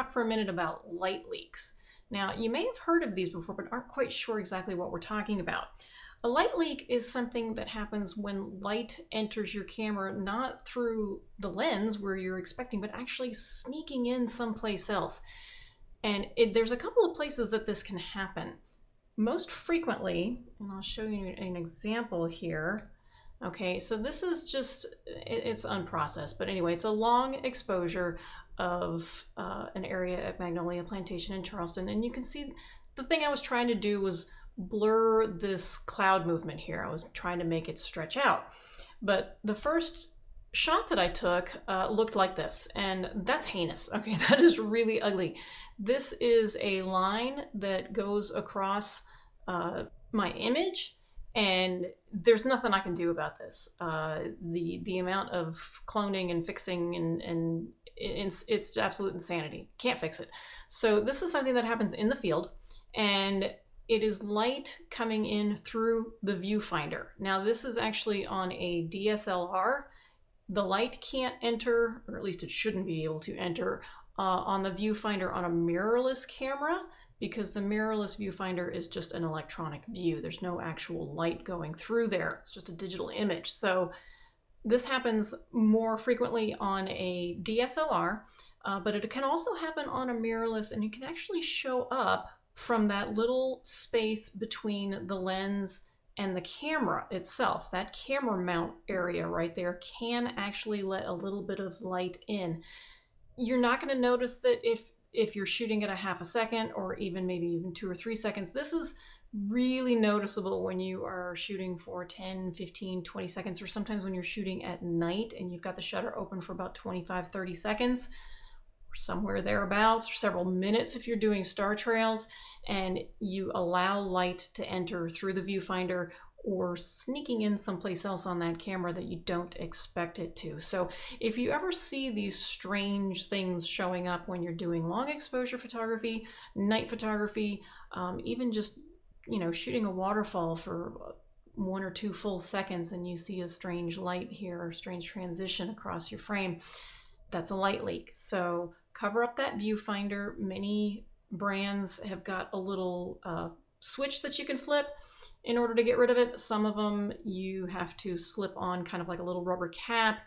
talk for a minute about light leaks. Now, you may have heard of these before, but aren't quite sure exactly what we're talking about. A light leak is something that happens when light enters your camera not through the lens where you're expecting, but actually sneaking in someplace else. And there's a couple of places that this can happen. Most frequently, and I'll show you an example here. Okay, so this is just, it's unprocessed, but anyway, it's a long exposure of an area at Magnolia Plantation in Charleston. And you can see the thing I was trying to do was blur this cloud movement here. I was trying to make it stretch out. But the first shot that I took looked like this, and that's heinous. Okay, that is really ugly. This is a line that goes across my image, and there's nothing I can do about this. The amount of cloning and fixing and it's absolute insanity. Can't fix it. So this is something that happens in the field, and it is light coming in through the viewfinder. Now this is actually on a DSLR. The light can't enter, or at least it shouldn't be able to enter, on the viewfinder on a mirrorless camera, because the mirrorless viewfinder is just an electronic view. There's no actual light going through there. It's just a digital image. So this happens more frequently on a DSLR, but it can also happen on a mirrorless, and it can actually show up from that little space between the lens and the camera itself. That camera mount area right there can actually let a little bit of light in. You're not going to notice that if you're shooting at a half a second, or maybe even 2 or 3 seconds. This is really noticeable when you are shooting for 10, 15, 20 seconds, or sometimes when you're shooting at night and you've got the shutter open for about 25, 30 seconds, or somewhere thereabouts, or several minutes if you're doing star trails, and you allow light to enter through the viewfinder or sneaking in someplace else on that camera that you don't expect it to. So if you ever see these strange things showing up when you're doing long exposure photography, night photography, even just, shooting a waterfall for 1 or 2 full seconds, and you see a strange light here or strange transition across your frame, that's a light leak. So cover up that viewfinder. Many brands have got a little switch that you can flip in order to get rid of it. Some of them you have to slip on kind of like a little rubber cap.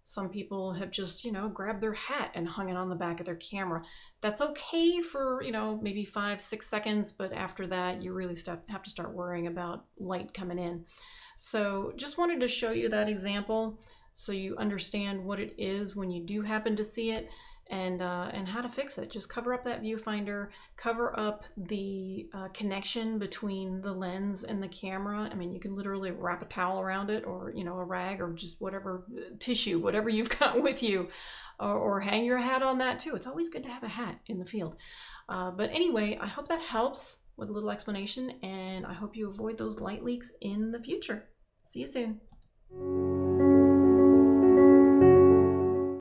Some people have just, grabbed their hat and hung it on the back of their camera. That's okay for, maybe 5, 6 seconds, but after that, you really have to start worrying about light coming in. So just wanted to show you that example so you understand what it is when you do happen to see it, and how to fix it. Just cover up that viewfinder, cover up the connection between the lens and the camera. I mean, you can literally wrap a towel around it, or a rag, or just whatever tissue, whatever you've got with you, or hang your hat on that too. It's always good to have a hat in the field. But anyway, I hope that helps with a little explanation, and I hope you avoid those light leaks in the future. See you soon.